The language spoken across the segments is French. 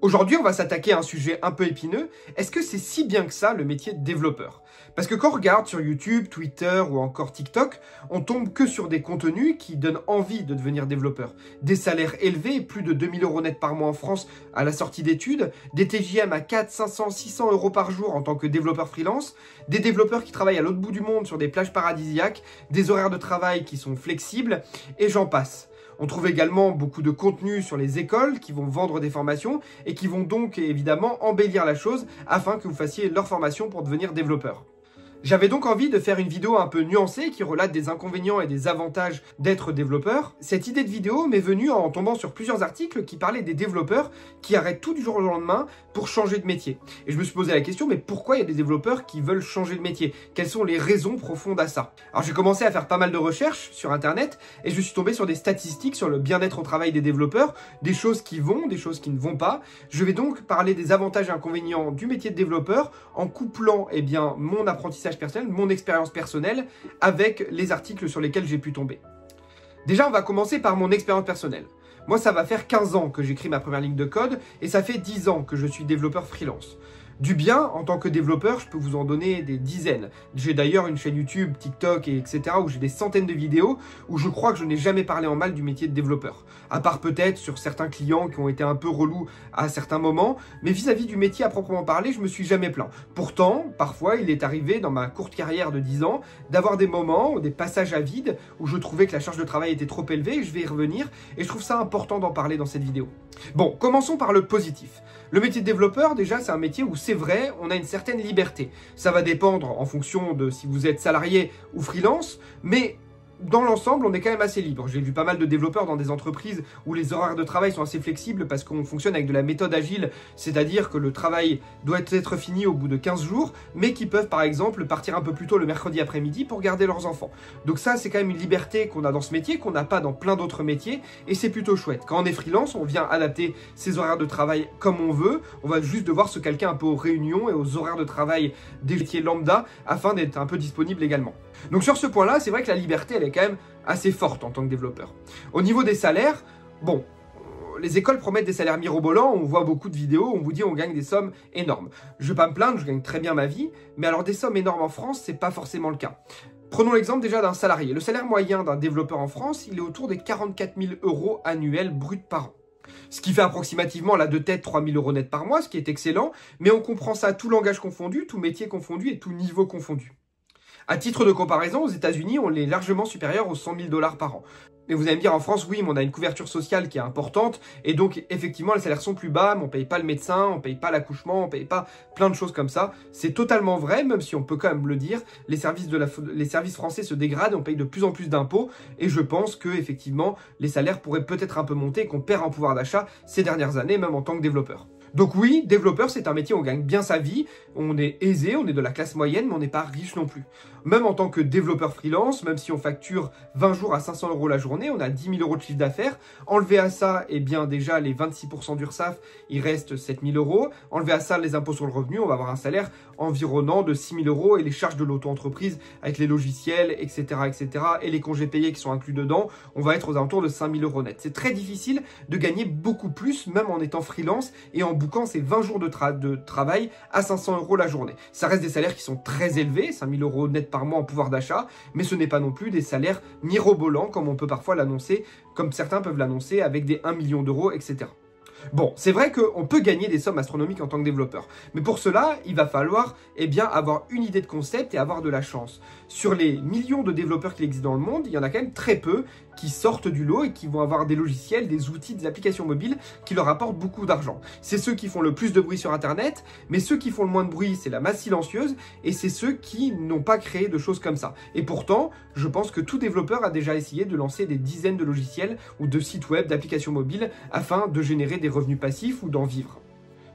Aujourd'hui, on va s'attaquer à un sujet un peu épineux. Est-ce que c'est si bien que ça, le métier de développeur? Parce que quand on regarde sur YouTube, Twitter ou encore TikTok, on tombe que sur des contenus qui donnent envie de devenir développeur. Des salaires élevés, plus de 2000 € net par mois en France à la sortie d'études, des TJM à 4, 500, 600 € par jour en tant que développeur freelance, des développeurs qui travaillent à l'autre bout du monde sur des plages paradisiaques, des horaires de travail qui sont flexibles, et j'en passe. On trouve également beaucoup de contenu sur les écoles qui vont vendre des formations et qui vont donc évidemment embellir la chose afin que vous fassiez leur formation pour devenir développeur. J'avais donc envie de faire une vidéo un peu nuancée qui relate des inconvénients et des avantages d'être développeur. Cette idée de vidéo m'est venue en tombant sur plusieurs articles qui parlaient des développeurs qui arrêtent tout du jour au lendemain pour changer de métier. Et je me suis posé la question, mais pourquoi il y a des développeurs qui veulent changer de métier? Quelles sont les raisons profondes à ça? Alors j'ai commencé à faire pas mal de recherches sur internet et je suis tombé sur des statistiques sur le bien-être au travail des développeurs, des choses qui vont, des choses qui ne vont pas. Je vais donc parler des avantages et inconvénients du métier de développeur en couplant mon apprentissage personnel, mon expérience personnelle avec les articles sur lesquels j'ai pu tomber. Déjà, on va commencer par mon expérience personnelle. Moi, ça va faire 15 ans que j'écris ma première ligne de code et ça fait 10 ans que je suis développeur freelance. Du bien, en tant que développeur, je peux vous en donner des dizaines. J'ai d'ailleurs une chaîne YouTube, TikTok, etc. où j'ai des centaines de vidéos où je crois que je n'ai jamais parlé en mal du métier de développeur. À part peut-être sur certains clients qui ont été un peu relous à certains moments, mais vis-à-vis du métier à proprement parler, je me suis jamais plaint. Pourtant, parfois, il est arrivé dans ma courte carrière de 10 ans d'avoir des moments, des passages à vide où je trouvais que la charge de travail était trop élevée, et je vais y revenir, et je trouve ça important d'en parler dans cette vidéo. Bon, commençons par le positif. Le métier de développeur, déjà, c'est un métier où c'est vrai, on a une certaine liberté. Ça va dépendre en fonction de si vous êtes salarié ou freelance, mais dans l'ensemble, on est quand même assez libre. J'ai vu pas mal de développeurs dans des entreprises où les horaires de travail sont assez flexibles parce qu'on fonctionne avec de la méthode agile, c'est-à-dire que le travail doit être fini au bout de 15 jours, mais qui peuvent par exemple partir un peu plus tôt le mercredi après-midi pour garder leurs enfants. Donc ça, c'est quand même une liberté qu'on a dans ce métier, qu'on n'a pas dans plein d'autres métiers, et c'est plutôt chouette. Quand on est freelance, on vient adapter ses horaires de travail comme on veut, on va juste devoir se calquer un peu aux réunions et aux horaires de travail des métiers lambda afin d'être un peu disponible également. Donc sur ce point-là, c'est vrai que la liberté, elle est quand même assez forte en tant que développeur. Au niveau des salaires, bon, les écoles promettent des salaires mirobolants, on voit beaucoup de vidéos, on vous dit on gagne des sommes énormes. Je ne vais pas me plaindre, je gagne très bien ma vie, mais alors des sommes énormes en France, c'est pas forcément le cas. Prenons l'exemple déjà d'un salarié. Le salaire moyen d'un développeur en France, il est autour des 44 000 € annuels bruts par an. Ce qui fait approximativement là de tête 3 000 € net par mois, ce qui est excellent, mais on comprend ça tout langage confondu, tout métier confondu et tout niveau confondu. À titre de comparaison, aux États-Unis, on est largement supérieur aux 100 000 $ par an. Et vous allez me dire, en France, oui, mais on a une couverture sociale qui est importante, et donc, effectivement, les salaires sont plus bas, mais on ne paye pas le médecin, on ne paye pas l'accouchement, on ne paye pas plein de choses comme ça. C'est totalement vrai, même si on peut quand même le dire, les services français se dégradent, on paye de plus en plus d'impôts, et je pense que, effectivement, les salaires pourraient peut-être un peu monter, qu'on perd en pouvoir d'achat ces dernières années, même en tant que développeur. Donc oui, développeur, c'est un métier où on gagne bien sa vie, on est aisé, on est de la classe moyenne, mais on n'est pas riche non plus. Même en tant que développeur freelance, même si on facture 20 jours à 500 € la journée, on a 10 000 € de chiffre d'affaires. Enlevé à ça, eh bien déjà les 26% d'URSSAF, il reste 7 000 €. Enlevé à ça les impôts sur le revenu, on va avoir un salaire environnant de 6 000 € et les charges de l'auto-entreprise avec les logiciels, etc., etc., et les congés payés qui sont inclus dedans, on va être aux alentours de 5 000 € net. C'est très difficile de gagner beaucoup plus, même en étant freelance et en bouquant ces 20 jours de travail à 500 € la journée. Ça reste des salaires qui sont très élevés, 5 000 € net par mois en pouvoir d'achat, mais ce n'est pas non plus des salaires mirobolants comme on peut parfois l'annoncer, comme certains peuvent l'annoncer avec des 1 million d'euros, etc. Bon, c'est vrai qu'on peut gagner des sommes astronomiques en tant que développeur, mais pour cela, il va falloir avoir une idée de concept et avoir de la chance. Sur les millions de développeurs qui existent dans le monde, il y en a quand même très peu qui sortent du lot et qui vont avoir des logiciels, des outils, des applications mobiles qui leur apportent beaucoup d'argent. C'est ceux qui font le plus de bruit sur Internet, mais ceux qui font le moins de bruit, c'est la masse silencieuse, et c'est ceux qui n'ont pas créé de choses comme ça. Et pourtant, je pense que tout développeur a déjà essayé de lancer des dizaines de logiciels ou de sites web, d'applications mobiles, afin de générer des revenus passifs ou d'en vivre.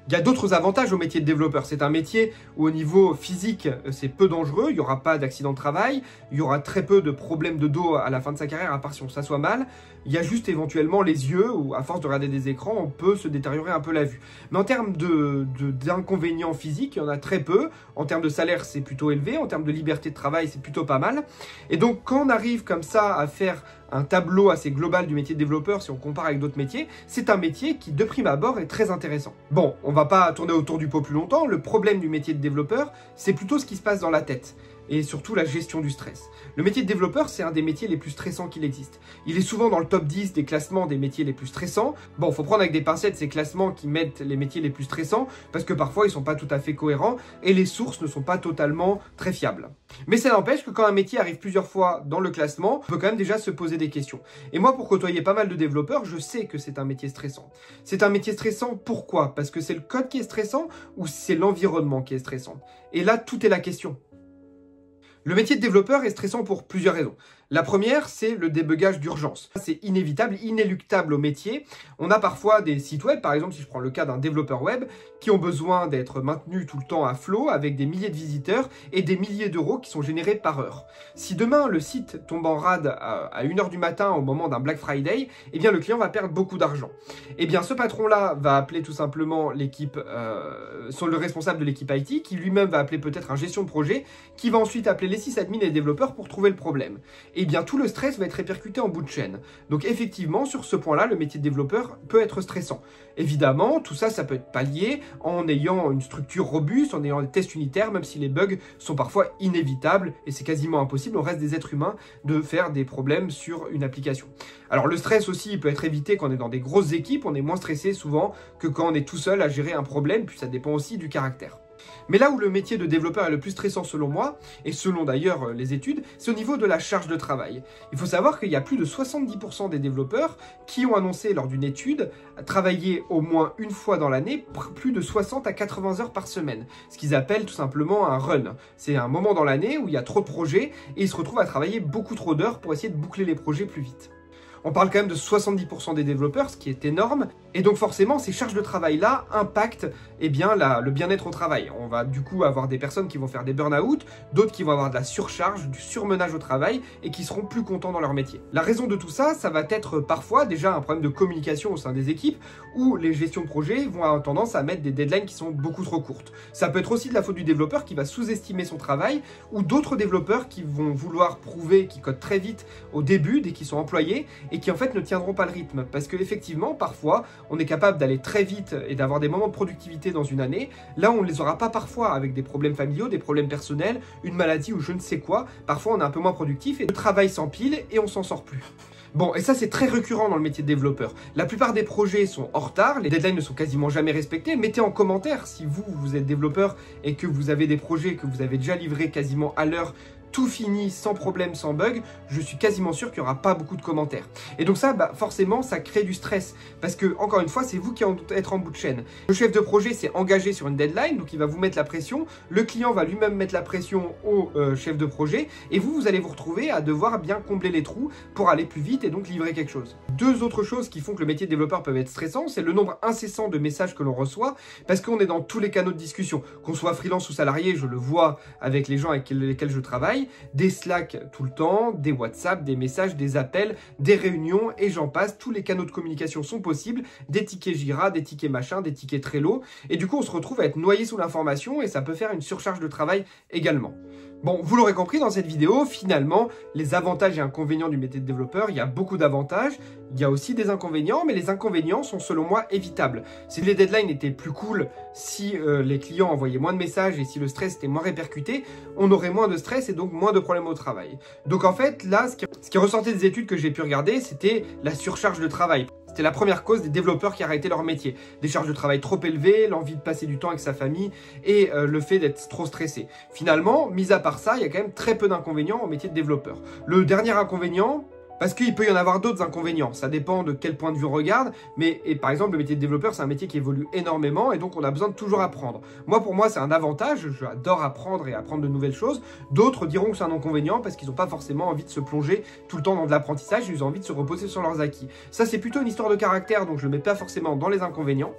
Il y a d'autres avantages au métier de développeur. C'est un métier où au niveau physique, c'est peu dangereux, il n'y aura pas d'accident de travail, il y aura très peu de problèmes de dos à la fin de sa carrière, à part si on s'assoit mal. Il y a juste éventuellement les yeux, où à force de regarder des écrans, on peut se détériorer un peu la vue. Mais en termes d'inconvénients physiques, il y en a très peu. En termes de salaire, c'est plutôt élevé. En termes de liberté de travail, c'est plutôt pas mal. Et donc, quand on arrive comme ça à faire un tableau assez global du métier de développeur si on compare avec d'autres métiers, c'est un métier qui, de prime abord, est très intéressant. Bon, on va pas tourner autour du pot plus longtemps, le problème du métier de développeur, c'est plutôt ce qui se passe dans la tête. Et surtout la gestion du stress. Le métier de développeur, c'est un des métiers les plus stressants qu'il existe. Il est souvent dans le top 10 des classements des métiers les plus stressants. Bon, faut prendre avec des pincettes ces classements qui mettent les métiers les plus stressants, parce que parfois ils sont pas tout à fait cohérents, et les sources ne sont pas totalement très fiables. Mais ça n'empêche que quand un métier arrive plusieurs fois dans le classement, on peut quand même déjà se poser des questions. Et moi, pour côtoyer pas mal de développeurs, je sais que c'est un métier stressant. C'est un métier stressant, pourquoi? Parce que c'est le code qui est stressant, ou c'est l'environnement qui est stressant? Et là, tout est la question. Le métier de développeur est stressant pour plusieurs raisons. La première, c'est le débugage d'urgence. C'est inévitable, inéluctable au métier. On a parfois des sites web, par exemple si je prends le cas d'un développeur web, qui ont besoin d'être maintenus tout le temps à flot avec des milliers de visiteurs et des milliers d'euros qui sont générés par heure. Si demain le site tombe en rade à 1h du matin au moment d'un Black Friday, eh bien le client va perdre beaucoup d'argent. Eh bien ce patron-là va appeler tout simplement l'équipe, le responsable de l'équipe IT, qui lui-même va appeler peut-être un gestion de projet, qui va ensuite appeler les sysadmins et les développeurs pour trouver le problème. Eh bien tout le stress va être répercuté en bout de chaîne. Donc effectivement, sur ce point-là, le métier de développeur peut être stressant. Évidemment, tout ça, ça peut être pallié en ayant une structure robuste, en ayant des tests unitaires, même si les bugs sont parfois inévitables, et c'est quasiment impossible, on reste des êtres humains, de faire des problèmes sur une application. Alors le stress aussi, il peut être évité quand on est dans des grosses équipes, on est moins stressé souvent que quand on est tout seul à gérer un problème, puis ça dépend aussi du caractère. Mais là où le métier de développeur est le plus stressant selon moi, et selon d'ailleurs les études, c'est au niveau de la charge de travail. Il faut savoir qu'il y a plus de 70% des développeurs qui ont annoncé lors d'une étude travailler au moins une fois dans l'année plus de 60 à 80 heures par semaine. Ce qu'ils appellent tout simplement un run. C'est un moment dans l'année où il y a trop de projets et ils se retrouvent à travailler beaucoup trop d'heures pour essayer de boucler les projets plus vite. On parle quand même de 70% des développeurs, ce qui est énorme. Et donc forcément, ces charges de travail-là impactent le bien-être au travail. On va du coup avoir des personnes qui vont faire des burn-out, d'autres qui vont avoir de la surcharge, du surmenage au travail et qui seront plus contents dans leur métier. La raison de tout ça, ça va être parfois déjà un problème de communication au sein des équipes où les gestions de projet vont avoir tendance à mettre des deadlines qui sont beaucoup trop courtes. Ça peut être aussi de la faute du développeur qui va sous-estimer son travail ou d'autres développeurs qui vont vouloir prouver qu'ils codent très vite au début dès qu'ils sont employés et qui en fait ne tiendront pas le rythme. Parce que effectivement, parfois, on est capable d'aller très vite et d'avoir des moments de productivité dans une année. Là, on ne les aura pas parfois avec des problèmes familiaux, des problèmes personnels, une maladie ou je ne sais quoi. Parfois, on est un peu moins productif et le travail s'empile et on s'en sort plus. Bon, et ça c'est très récurrent dans le métier de développeur. La plupart des projets sont en retard, les deadlines ne sont quasiment jamais respectés. Mettez en commentaire si vous êtes développeur et que vous avez des projets que vous avez déjà livrés quasiment à l'heure, tout fini, sans problème, sans bug, je suis quasiment sûr qu'il n'y aura pas beaucoup de commentaires. Et donc ça, forcément, ça crée du stress. Parce que, encore une fois, c'est vous qui allez être en bout de chaîne. Le chef de projet s'est engagé sur une deadline, donc il va vous mettre la pression. Le client va lui-même mettre la pression au chef de projet. Et vous allez vous retrouver à devoir bien combler les trous pour aller plus vite et donc livrer quelque chose. Deux autres choses qui font que le métier de développeur peut être stressant, c'est le nombre incessant de messages que l'on reçoit, parce qu'on est dans tous les canaux de discussion. Qu'on soit freelance ou salarié, je le vois avec les gens avec lesquels je travaille, des Slack tout le temps, des WhatsApp, des messages, des appels, des réunions et j'en passe. Tous les canaux de communication sont possibles, des tickets Jira, des tickets machin, des tickets Trello. Et du coup, on se retrouve à être noyé sous l'information et ça peut faire une surcharge de travail également. Bon, vous l'aurez compris dans cette vidéo, finalement, les avantages et inconvénients du métier de développeur, il y a beaucoup d'avantages, il y a aussi des inconvénients, mais les inconvénients sont selon moi évitables. Si les deadlines étaient plus cool, si les clients envoyaient moins de messages et si le stress était moins répercuté, on aurait moins de stress et donc moins de problèmes au travail. Donc en fait, là, ce qui ressortait des études que j'ai pu regarder, c'était la surcharge de travail. C'était la première cause des développeurs qui arrêtaient leur métier. Des charges de travail trop élevées, l'envie de passer du temps avec sa famille et le fait d'être trop stressé. Finalement, mis à part ça, il y a quand même très peu d'inconvénients au métier de développeur. Le dernier inconvénient, parce qu'il peut y en avoir d'autres inconvénients, ça dépend de quel point de vue on regarde, mais par exemple le métier de développeur c'est un métier qui évolue énormément et donc on a besoin de toujours apprendre. Pour moi c'est un avantage, j'adore apprendre et apprendre de nouvelles choses, d'autres diront que c'est un inconvénient parce qu'ils n'ont pas forcément envie de se plonger tout le temps dans de l'apprentissage, ils ont envie de se reposer sur leurs acquis. Ça c'est plutôt une histoire de caractère donc je ne le mets pas forcément dans les inconvénients.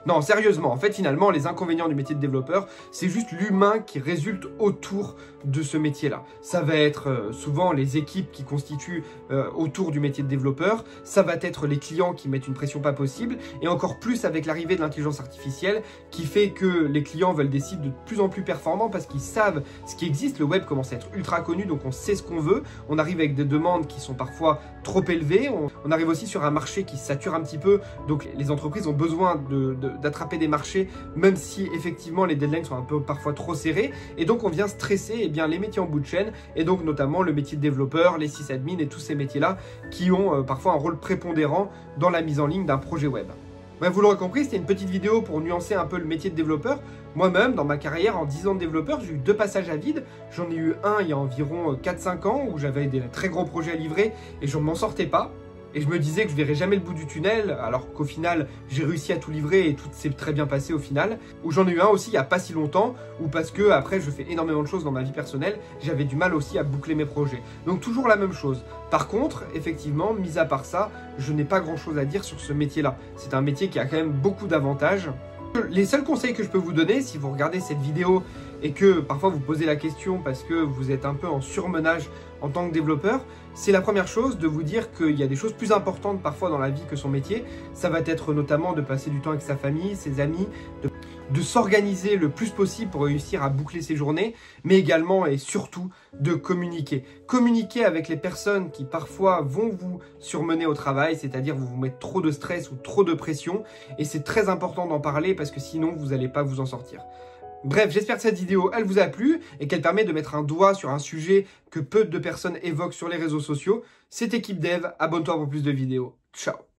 Non, sérieusement, en fait, finalement, les inconvénients du métier de développeur, c'est juste l'humain qui résulte autour de ce métier-là. Ça va être souvent les équipes qui constituent autour du métier de développeur, ça va être les clients qui mettent une pression pas possible, et encore plus avec l'arrivée de l'intelligence artificielle qui fait que les clients veulent des sites de plus en plus performants parce qu'ils savent ce qui existe. Le web commence à être ultra connu, donc on sait ce qu'on veut. On arrive avec des demandes qui sont parfois trop élevées. On arrive aussi sur un marché qui sature un petit peu, donc les entreprises ont besoin d'attraper des marchés, même si effectivement les deadlines sont un peu parfois trop serrés, et donc on vient stresser les métiers en bout de chaîne, et donc notamment le métier de développeur, les sysadmins et tous ces métiers-là qui ont parfois un rôle prépondérant dans la mise en ligne d'un projet web. Bref, vous l'aurez compris, c'était une petite vidéo pour nuancer un peu le métier de développeur. Moi-même, dans ma carrière, en 10 ans de développeur, j'ai eu 2 passages à vide. J'en ai eu un il y a environ 4-5 ans où j'avais des très gros projets à livrer et je ne m'en sortais pas. Et je me disais que je verrais jamais le bout du tunnel, alors qu'au final, j'ai réussi à tout livrer et tout s'est très bien passé au final. Ou j'en ai eu un aussi il n'y a pas si longtemps, ou parce que après je fais énormément de choses dans ma vie personnelle, j'avais du mal aussi à boucler mes projets. Donc toujours la même chose. Par contre, effectivement, mis à part ça, je n'ai pas grand chose à dire sur ce métier-là. C'est un métier qui a quand même beaucoup d'avantages. Les seuls conseils que je peux vous donner, si vous regardez cette vidéo et que parfois vous posez la question parce que vous êtes un peu en surmenage en tant que développeur, c'est la première chose de vous dire qu'il y a des choses plus importantes parfois dans la vie que son métier. Ça va être notamment de passer du temps avec sa famille, ses amis, de s'organiser le plus possible pour réussir à boucler ses journées, mais également et surtout de communiquer. Communiquer avec les personnes qui parfois vont vous surmener au travail, c'est-à-dire vous mettre trop de stress ou trop de pression, et c'est très important d'en parler parce que sinon vous n'allez pas vous en sortir. Bref, j'espère que cette vidéo, elle vous a plu et qu'elle permet de mettre un doigt sur un sujet que peu de personnes évoquent sur les réseaux sociaux. C'était Keep Dev, abonne-toi pour plus de vidéos. Ciao!